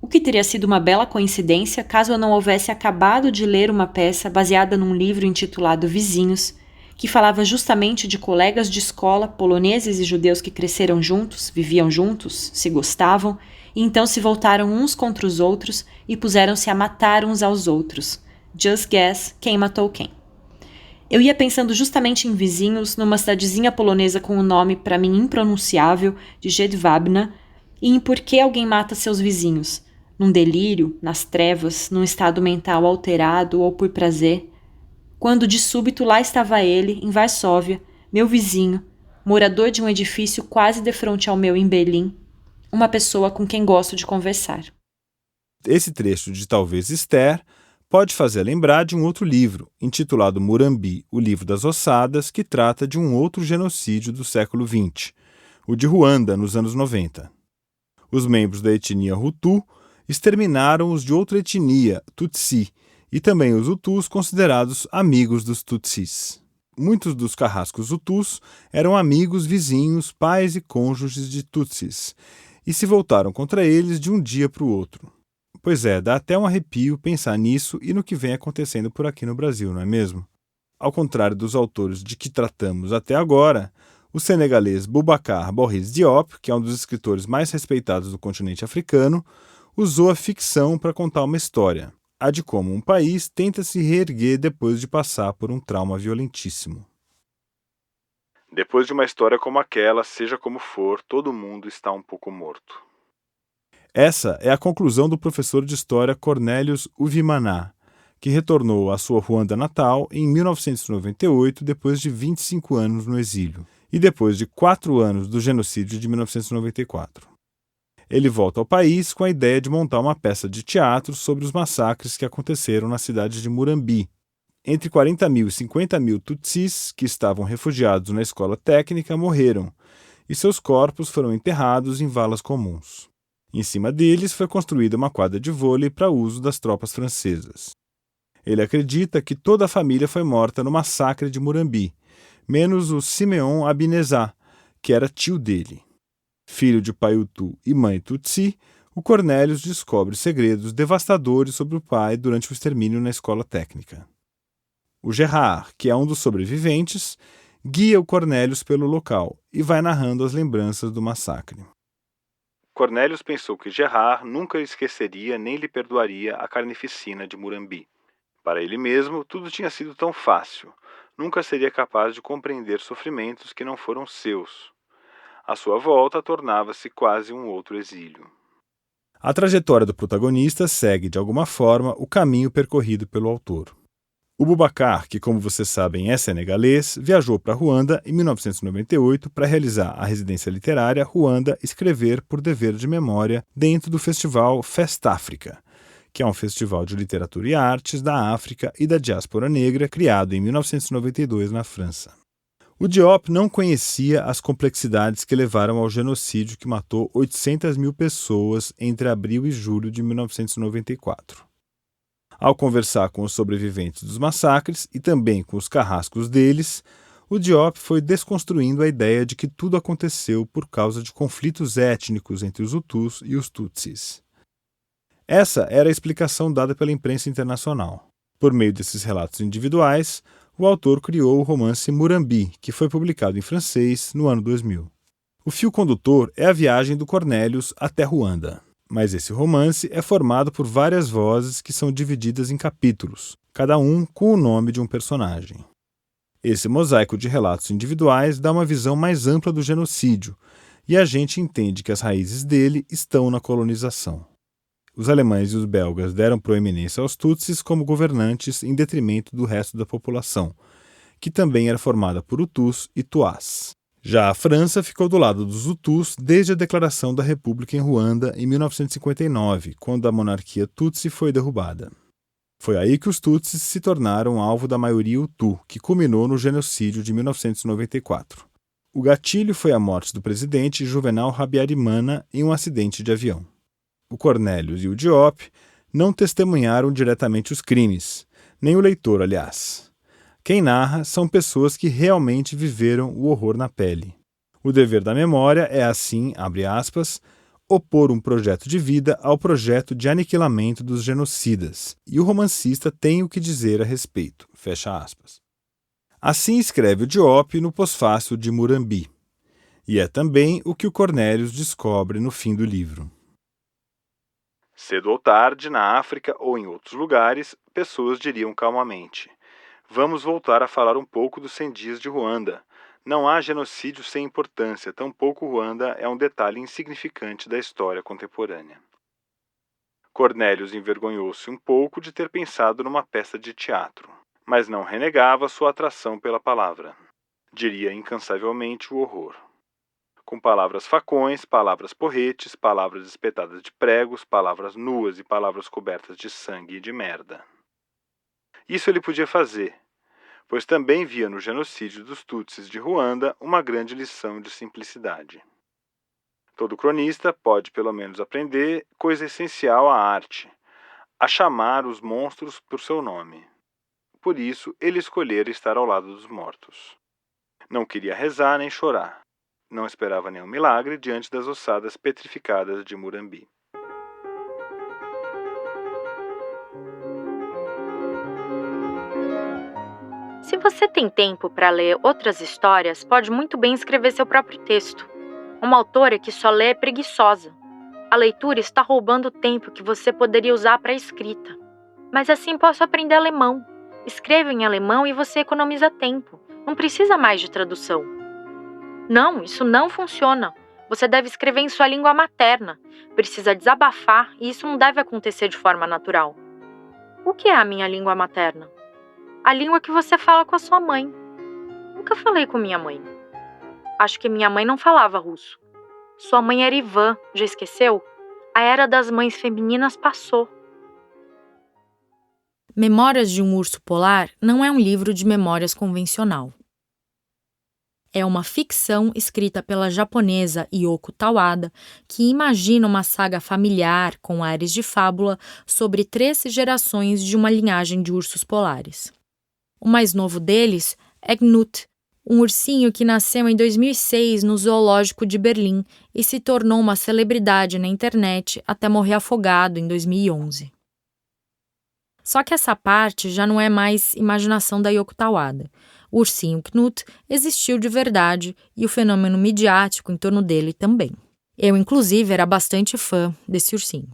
O que teria sido uma bela coincidência caso eu não houvesse acabado de ler uma peça baseada num livro intitulado Vizinhos, que falava justamente de colegas de escola poloneses e judeus que cresceram juntos, viviam juntos, se gostavam, e então se voltaram uns contra os outros e puseram-se a matar uns aos outros. Just guess quem matou quem. Eu ia pensando justamente em Vizinhos, numa cidadezinha polonesa com o nome para mim impronunciável de Jedwabna, e em por que alguém mata seus vizinhos, num delírio, nas trevas, num estado mental alterado ou por prazer, quando de súbito lá estava ele, em Varsóvia, meu vizinho, morador de um edifício quase de frente ao meu em Berlim, uma pessoa com quem gosto de conversar. Esse trecho de Talvez Esther pode fazer lembrar de um outro livro, intitulado Murambi, o Livro das Ossadas, que trata de um outro genocídio do século XX, o de Ruanda, nos anos 90. Os membros da etnia Hutu exterminaram os de outra etnia, Tutsi, e também os Hutus considerados amigos dos Tutsis. Muitos dos carrascos Hutus eram amigos, vizinhos, pais e cônjuges de Tutsis, e se voltaram contra eles de um dia para o outro. Pois é, dá até um arrepio pensar nisso e no que vem acontecendo por aqui no Brasil, não é mesmo? Ao contrário dos autores de que tratamos até agora, o senegalês Boubacar Boris Diop, que é um dos escritores mais respeitados do continente africano, usou a ficção para contar uma história, a de como um país tenta se reerguer depois de passar por um trauma violentíssimo. Depois de uma história como aquela, seja como for, todo mundo está um pouco morto. Essa é a conclusão do professor de história Cornelius Uvimaná, que retornou à sua Ruanda natal em 1998, depois de 25 anos no exílio, e depois de 4 anos do genocídio de 1994. Ele volta ao país com a ideia de montar uma peça de teatro sobre os massacres que aconteceram na cidade de Murambi. Entre 40 mil e 50 mil Tutsis que estavam refugiados na escola técnica morreram, e seus corpos foram enterrados em valas comuns. Em cima deles foi construída uma quadra de vôlei para uso das tropas francesas. Ele acredita que toda a família foi morta no massacre de Murambi, menos o Simeon Abinezá, que era tio dele. Filho de pai Hutu e mãe Tutsi, o Cornelius descobre segredos devastadores sobre o pai durante o extermínio na escola técnica. O Gerard, que é um dos sobreviventes, guia o Cornelius pelo local e vai narrando as lembranças do massacre. Cornelius pensou que Gerard nunca esqueceria nem lhe perdoaria a carnificina de Murambi. Para ele mesmo, tudo tinha sido tão fácil. Nunca seria capaz de compreender sofrimentos que não foram seus. A sua volta tornava-se quase um outro exílio. A trajetória do protagonista segue, de alguma forma, o caminho percorrido pelo autor. O Boubacar, que como vocês sabem é senegalês, viajou para Ruanda em 1998 para realizar a residência literária Ruanda Escrever por Dever de Memória dentro do festival Festáfrica, que é um festival de literatura e artes da África e da diáspora negra criado em 1992 na França. O Diop não conhecia as complexidades que levaram ao genocídio que matou 800 mil pessoas entre abril e julho de 1994. Ao conversar com os sobreviventes dos massacres e também com os carrascos deles, o Diop foi desconstruindo a ideia de que tudo aconteceu por causa de conflitos étnicos entre os Hutus e os Tutsis. Essa era a explicação dada pela imprensa internacional. Por meio desses relatos individuais, o autor criou o romance Murambi, que foi publicado em francês no ano 2000. O fio condutor é a viagem do Cornelius até Ruanda. Mas esse romance é formado por várias vozes que são divididas em capítulos, cada um com o nome de um personagem. Esse mosaico de relatos individuais dá uma visão mais ampla do genocídio, e a gente entende que as raízes dele estão na colonização. Os alemães e os belgas deram proeminência aos Tutsis como governantes em detrimento do resto da população, que também era formada por Hutus e Tuás. Já a França ficou do lado dos Hutus desde a declaração da República em Ruanda em 1959, quando a monarquia Tutsi foi derrubada. Foi aí que os Tutsis se tornaram alvo da maioria Hutu, que culminou no genocídio de 1994. O gatilho foi a morte do presidente Juvenal Habyarimana em um acidente de avião. O Cornelius e o Diop não testemunharam diretamente os crimes, nem o leitor, aliás. Quem narra são pessoas que realmente viveram o horror na pele. O dever da memória é, assim, abre aspas, opor um projeto de vida ao projeto de aniquilamento dos genocidas, e o romancista tem o que dizer a respeito, fecha aspas. Assim escreve o Diop no pós-fácil de Murambi. E é também o que o Cornelius descobre no fim do livro. Cedo ou tarde, na África ou em outros lugares, pessoas diriam calmamente: vamos voltar a falar um pouco dos 100 dias de Ruanda. Não há genocídio sem importância, tampouco Ruanda é um detalhe insignificante da história contemporânea. Cornelius envergonhou-se um pouco de ter pensado numa peça de teatro, mas não renegava sua atração pela palavra. Diria incansavelmente o horror. Com palavras facões, palavras porretes, palavras espetadas de pregos, palavras nuas e palavras cobertas de sangue e de merda. Isso ele podia fazer, pois também via no genocídio dos Tutsis de Ruanda uma grande lição de simplicidade. Todo cronista pode pelo menos aprender coisa essencial à arte, a chamar os monstros por seu nome. Por isso, ele escolhera estar ao lado dos mortos. Não queria rezar nem chorar. Não esperava nenhum milagre diante das ossadas petrificadas de Murambi. Se você tem tempo para ler outras histórias, pode muito bem escrever seu próprio texto. Uma autora que só lê é preguiçosa. A leitura está roubando o tempo que você poderia usar para a escrita. Mas assim posso aprender alemão. Escreva em alemão e você economiza tempo. Não precisa mais de tradução. Não, isso não funciona. Você deve escrever em sua língua materna. Precisa desabafar e isso não deve acontecer de forma natural. O que é a minha língua materna? A língua que você fala com a sua mãe. Nunca falei com minha mãe. Acho que minha mãe não falava russo. Sua mãe era Ivan, já esqueceu? A era das mães femininas passou. Memórias de um Urso Polar não é um livro de memórias convencional. É uma ficção escrita pela japonesa Yoko Tawada, que imagina uma saga familiar com ares de fábula sobre 3 gerações de uma linhagem de ursos polares. O mais novo deles é Knut, um ursinho que nasceu em 2006 no Zoológico de Berlim e se tornou uma celebridade na internet até morrer afogado em 2011. Só que essa parte já não é mais imaginação da Yoko Tawada. O ursinho Knut existiu de verdade e o fenômeno midiático em torno dele também. Eu, inclusive, era bastante fã desse ursinho.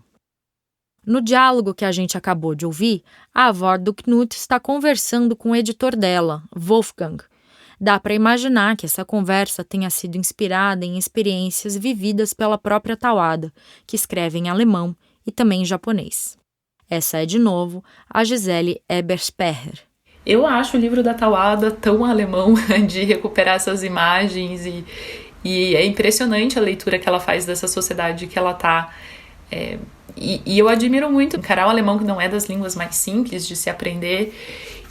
No diálogo que a gente acabou de ouvir, a avó do Knut está conversando com o editor dela, Wolfgang. Dá para imaginar que essa conversa tenha sido inspirada em experiências vividas pela própria Tawada, que escreve em alemão e também em japonês. Essa é, de novo, a Gisele Ebersperrer. Eu acho o livro da Tawada tão alemão de recuperar essas imagens e é impressionante a leitura que ela faz dessa sociedade que ela está E eu admiro muito encarar o alemão, que não é das línguas mais simples de se aprender,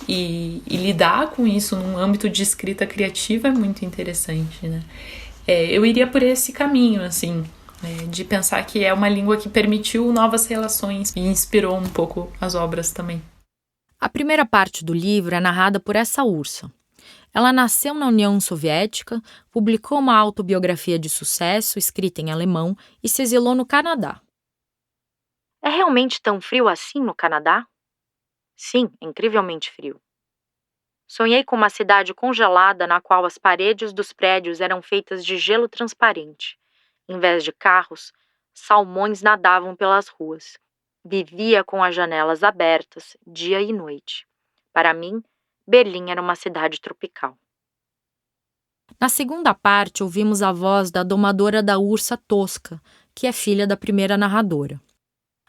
e lidar com isso num âmbito de escrita criativa é muito interessante, né? Eu iria por esse caminho, assim, de pensar que é uma língua que permitiu novas relações e inspirou um pouco as obras também. A primeira parte do livro é narrada por essa ursa. Ela nasceu na União Soviética, publicou uma autobiografia de sucesso escrita em alemão e se exilou no Canadá. É realmente tão frio assim no Canadá? Sim, é incrivelmente frio. Sonhei com uma cidade congelada na qual as paredes dos prédios eram feitas de gelo transparente. Em vez de carros, salmões nadavam pelas ruas. Vivia com as janelas abertas, dia e noite. Para mim, Berlim era uma cidade tropical. Na segunda parte, ouvimos a voz da domadora da ursa Tosca, que é filha da primeira narradora.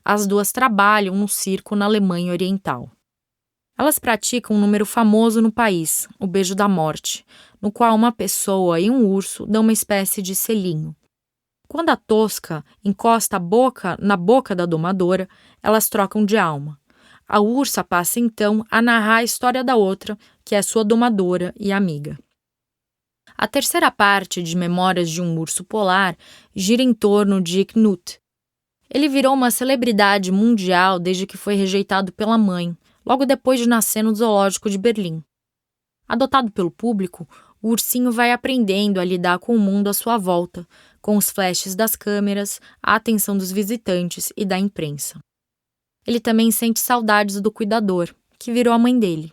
As duas trabalham no circo na Alemanha Oriental. Elas praticam um número famoso no país, o beijo da morte, no qual uma pessoa e um urso dão uma espécie de selinho. Quando a Tosca encosta a boca na boca da domadora, elas trocam de alma. A ursa passa então a narrar a história da outra, que é sua domadora e amiga. A terceira parte de Memórias de um Urso Polar gira em torno de Knut. Ele virou uma celebridade mundial desde que foi rejeitado pela mãe, logo depois de nascer no zoológico de Berlim. Adotado pelo público, o ursinho vai aprendendo a lidar com o mundo à sua volta, com os flashes das câmeras, a atenção dos visitantes e da imprensa. Ele também sente saudades do cuidador, que virou a mãe dele.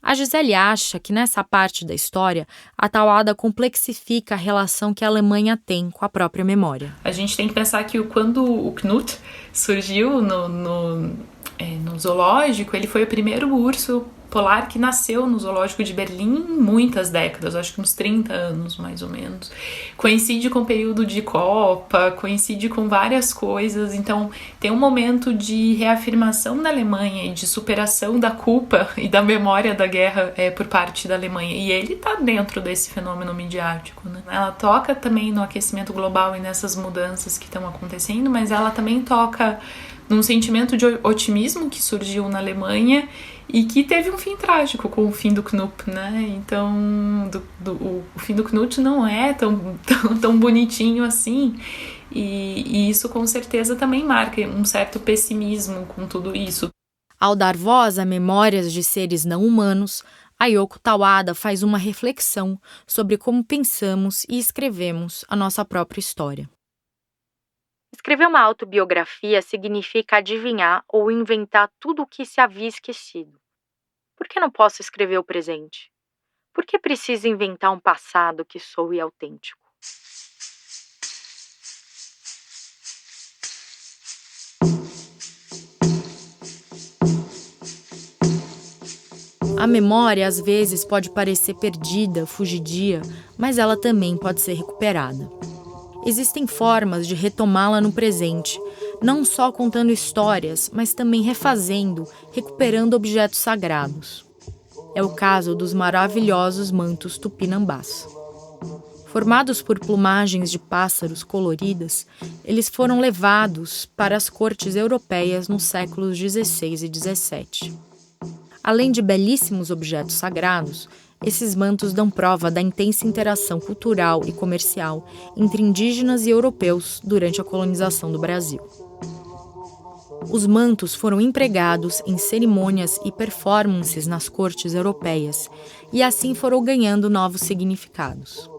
A Gisele acha que nessa parte da história, a Tauada complexifica a relação que a Alemanha tem com a própria memória. A gente tem que pensar que quando o Knut surgiu no zoológico, ele foi o primeiro urso polar que nasceu no zoológico de Berlim em muitas décadas, acho que uns 30 anos mais ou menos. Coincide com o período de Copa, coincide com várias coisas, então tem um momento de reafirmação da Alemanha e de superação da culpa e da memória da guerra por parte da Alemanha, e ele está dentro desse fenômeno midiático, né? Ela toca também no aquecimento global e nessas mudanças que estão acontecendo, mas ela também toca num sentimento de otimismo que surgiu na Alemanha e que teve um fim trágico com o fim do Knut, né? Então, o fim do Knut não é tão bonitinho assim. E isso, com certeza, também marca um certo pessimismo com tudo isso. Ao dar voz a memórias de seres não humanos, a Yoko Tawada faz uma reflexão sobre como pensamos e escrevemos a nossa própria história. Escrever uma autobiografia significa adivinhar ou inventar tudo o que se havia esquecido. Por que não posso escrever o presente? Por que preciso inventar um passado que soe autêntico? A memória, às vezes, pode parecer perdida, fugidia, mas ela também pode ser recuperada. Existem formas de retomá-la no presente, não só contando histórias, mas também refazendo, recuperando objetos sagrados. É o caso dos maravilhosos mantos tupinambás. Formados por plumagens de pássaros coloridas, eles foram levados para as cortes europeias nos séculos XVI e XVII. Além de belíssimos objetos sagrados, esses mantos dão prova da intensa interação cultural e comercial entre indígenas e europeus durante a colonização do Brasil. Os mantos foram empregados em cerimônias e performances nas cortes europeias e assim foram ganhando novos significados.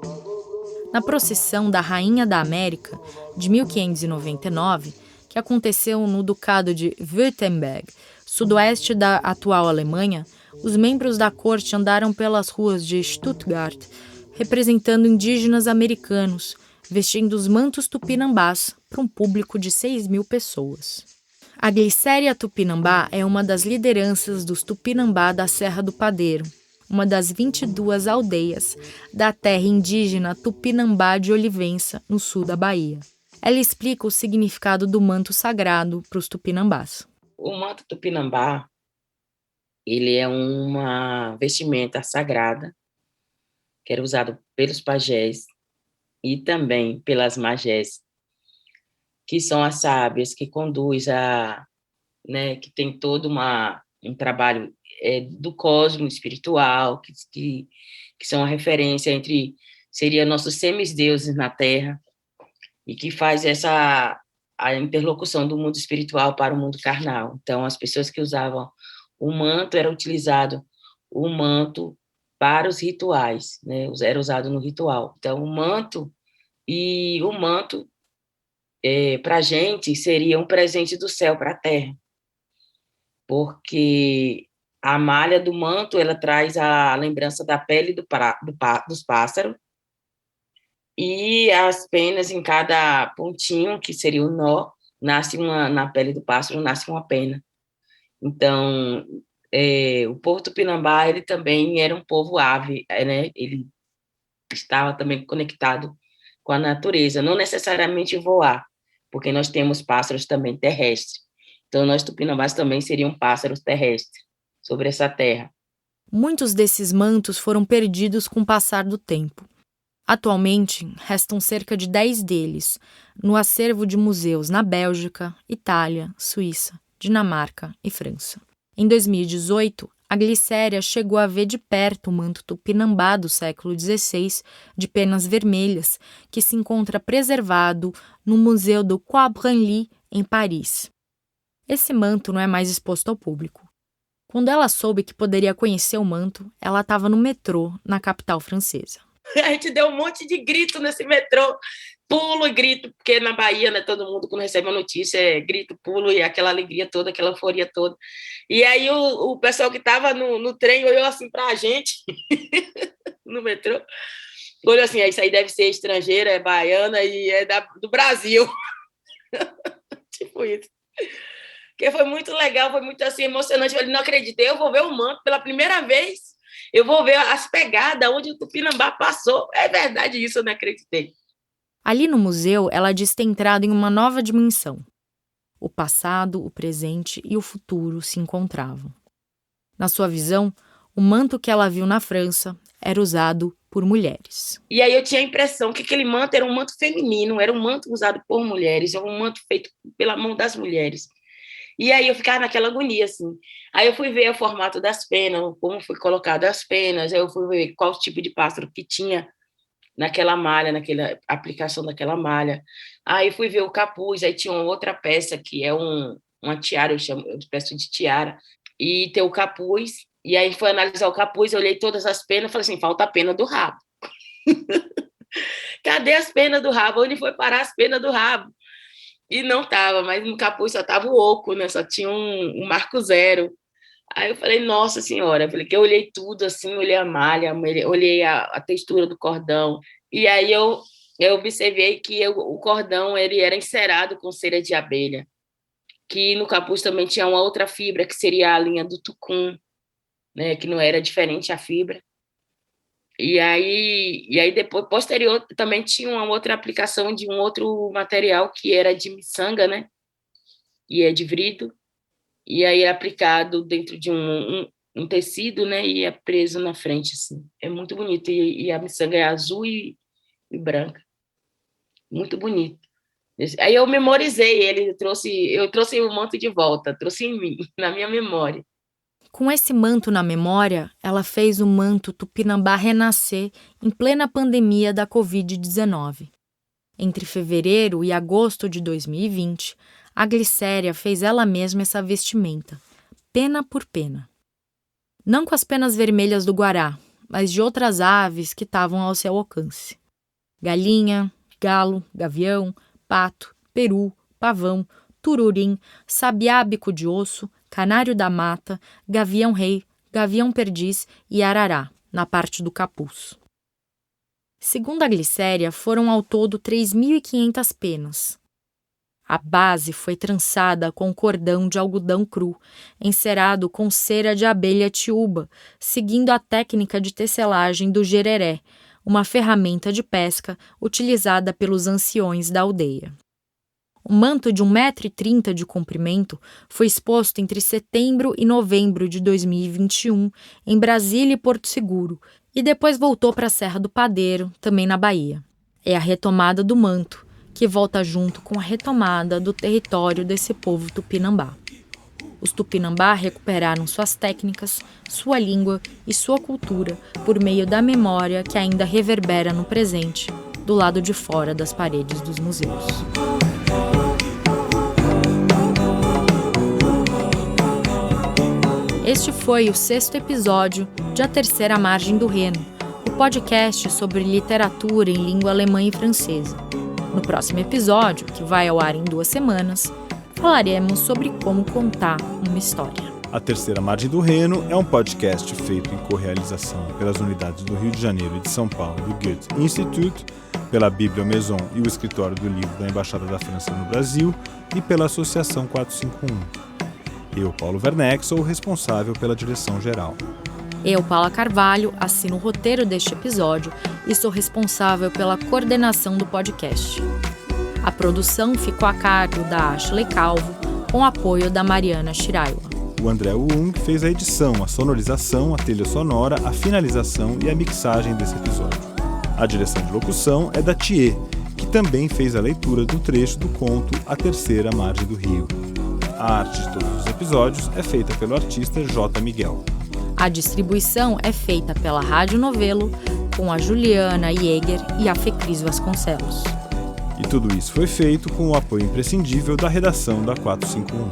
Na procissão da Rainha da América, de 1599, que aconteceu no Ducado de Württemberg, sudoeste da atual Alemanha, os membros da corte andaram pelas ruas de Stuttgart, representando indígenas americanos, vestindo os mantos tupinambás para um público de 6.000 pessoas. A Glicéria Tupinambá é uma das lideranças dos Tupinambá da Serra do Padeiro, uma das 22 aldeias da terra indígena Tupinambá de Olivença, no sul da Bahia. Ela explica o significado do manto sagrado para os tupinambás. O manto tupinambá, ele é uma vestimenta sagrada que era usado pelos pajés e também pelas magés, que são as sábias, que conduz né, que tem todo um trabalho do cosmo espiritual, que são a referência seria nossos semideuses na Terra, e que faz a interlocução do mundo espiritual para o mundo carnal. Então, as pessoas que usavam o manto, era utilizado o manto para os rituais, né? Era usado no ritual. Então, o manto para a gente, seria um presente do céu para a terra, porque a malha do manto, ela traz a lembrança da pele dos pássaros, e as penas em cada pontinho, que seria o nó, na pele do pássaro, nasce uma pena. Então, o povo Tupinambá, ele também era um povo ave, né? Ele estava também conectado com a natureza, não necessariamente voar, porque nós temos pássaros também terrestres. Então, nós tupinambás também seriam pássaros terrestres sobre essa terra. Muitos desses mantos foram perdidos com o passar do tempo. Atualmente, restam cerca de 10 deles no acervo de museus na Bélgica, Itália, Suíça, Dinamarca e França. Em 2018, a Glicéria chegou a ver de perto o manto tupinambá do século XVI, de penas vermelhas, que se encontra preservado no Museu do Croix Branly, em Paris. Esse manto não é mais exposto ao público. Quando ela soube que poderia conhecer o manto, ela estava no metrô, na capital francesa. A gente deu um monte de grito nesse metrô, pulo e grito, porque na Bahia, né, todo mundo, quando recebe a notícia, grito, pulo, e aquela alegria toda, aquela euforia toda. E aí o pessoal que estava no trem olhou assim para a gente, no metrô, olhou assim, isso aí deve ser estrangeira, é baiana e é do Brasil. Tipo isso. Porque foi muito legal, foi muito assim, emocionante. Eu falei, não acreditei, eu vou ver o manto pela primeira vez. Eu vou ver as pegadas onde o Tupinambá passou. É verdade isso, eu não acreditei. Ali no museu, ela diz ter entrado em uma nova dimensão. O passado, o presente e o futuro se encontravam. Na sua visão, o manto que ela viu na França era usado por mulheres. E aí eu tinha a impressão que aquele manto era um manto feminino, era um manto usado por mulheres, era um manto feito pela mão das mulheres. E aí eu ficava naquela agonia, assim. Aí eu fui ver o formato das penas, como foi colocado as penas, aí eu fui ver qual tipo de pássaro que tinha naquela malha, naquela aplicação daquela malha. Aí fui ver o capuz, aí tinha uma outra peça que é uma tiara, eu peço de tiara, e tem o capuz, e aí foi analisar o capuz, eu olhei todas as penas, falei assim, falta a pena do rabo. Cadê as penas do rabo? Onde foi parar as penas do rabo? E não estava, mas no capuz só estava o oco, né? Só tinha um marco zero. Aí eu falei, nossa senhora, eu falei que eu olhei tudo assim, olhei a malha, olhei a textura do cordão, e aí eu observei que o cordão ele era encerado com cera de abelha, que no capuz também tinha uma outra fibra, que seria a linha do tucum, né? Que não era diferente a fibra. E aí depois, posterior, também tinha uma outra aplicação de um outro material que era de miçanga, né? E é de vrido. E aí é aplicado dentro de um tecido, né? E é preso na frente, assim. É muito bonito. E a miçanga é azul e branca. Muito bonito. Aí eu memorizei ele, eu trouxe o manto de volta, trouxe em mim, na minha memória. Com esse manto na memória, ela fez o manto Tupinambá renascer em plena pandemia da Covid-19. Entre fevereiro e agosto de 2020, a Glicéria fez ela mesma essa vestimenta, pena por pena. Não com as penas vermelhas do guará, mas de outras aves que estavam ao seu alcance. Galinha, galo, gavião, pato, peru, pavão, tururim, sabiá bico de osso, canário da mata, gavião-rei, gavião-perdiz e arará, na parte do capuz. Segundo a Glicéria, foram ao todo 3.500 penas. A base foi trançada com cordão de algodão cru, encerado com cera de abelha tiúba, seguindo a técnica de tecelagem do jereré, uma ferramenta de pesca utilizada pelos anciões da aldeia. O manto de 1,30 m de comprimento foi exposto entre setembro e novembro de 2021 em Brasília e Porto Seguro e depois voltou para a Serra do Padeiro, também na Bahia. É a retomada do manto, que volta junto com a retomada do território desse povo tupinambá. Os tupinambá recuperaram suas técnicas, sua língua e sua cultura por meio da memória que ainda reverbera no presente, do lado de fora das paredes dos museus. Este foi o 6º episódio de A Terceira Margem do Reno, o podcast sobre literatura em língua alemã e francesa. No próximo episódio, que vai ao ar em 2 semanas, falaremos sobre como contar uma história. A Terceira Margem do Reno é um podcast feito em correalização pelas unidades do Rio de Janeiro e de São Paulo do Goethe Institut, pela Bíblia Maison e o Escritório do Livro da Embaixada da França no Brasil e pela Associação 451. Eu, Paulo Werneck, sou o responsável pela direção geral. Eu, Paula Carvalho, assino o roteiro deste episódio e sou responsável pela coordenação do podcast. A produção ficou a cargo da Ashley Calvo, com apoio da Mariana Shiraiwa. O André Wung fez a edição, a sonorização, a trilha sonora, a finalização e a mixagem desse episódio. A direção de locução é da Thier, que também fez a leitura do trecho do conto A Terceira Margem do Rio. A arte de todos os episódios é feita pelo artista J. Miguel. A distribuição é feita pela Rádio Novelo, com a Juliana Jäger e a Fecris Vasconcelos. E tudo isso foi feito com o apoio imprescindível da redação da 451.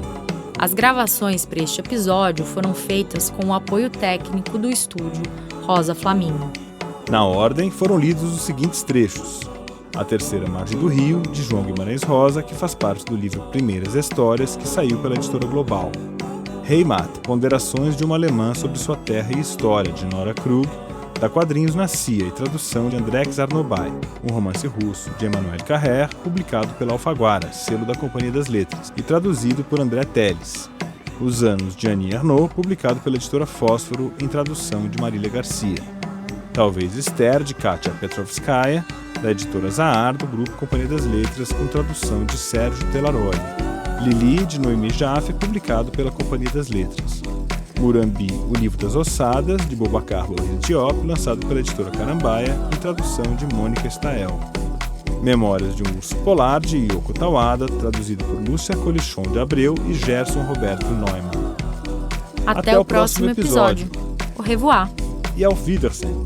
As gravações para este episódio foram feitas com o apoio técnico do estúdio Rosa Flamingo. Na ordem, foram lidos os seguintes trechos. A Terceira Margem do Rio, de João Guimarães Rosa, que faz parte do livro Primeiras Histórias, que saiu pela editora Global. Heimat, Ponderações de uma Alemã sobre sua terra e história, de Nora Krug, da Quadrinhos na CIA e tradução de André Czarnoby, um romance russo de Emmanuel Carrère, publicado pela Alfaguara, selo da Companhia das Letras, e traduzido por André Teles. Os Anos de Annie Ernaux, publicado pela editora Fósforo, em tradução de Marília Garcia. Talvez Esther, de Katia Petrovskaya, da editora Zahar, do grupo Companhia das Letras, com tradução de Sérgio Telaroli. Lili, de Noemi Jaffe, publicado pela Companhia das Letras. Murambi, o Livro das Ossadas, de Boubacar Louris Diop, lançado pela editora Carambaia, em tradução de Mônica Stael. Memórias de um Urso Polar, de Yoko Tawada, traduzido por Lúcia Colichon de Abreu e Gerson Roberto Neumann. Até o próximo episódio. Au revoir. E auf Wiedersehen.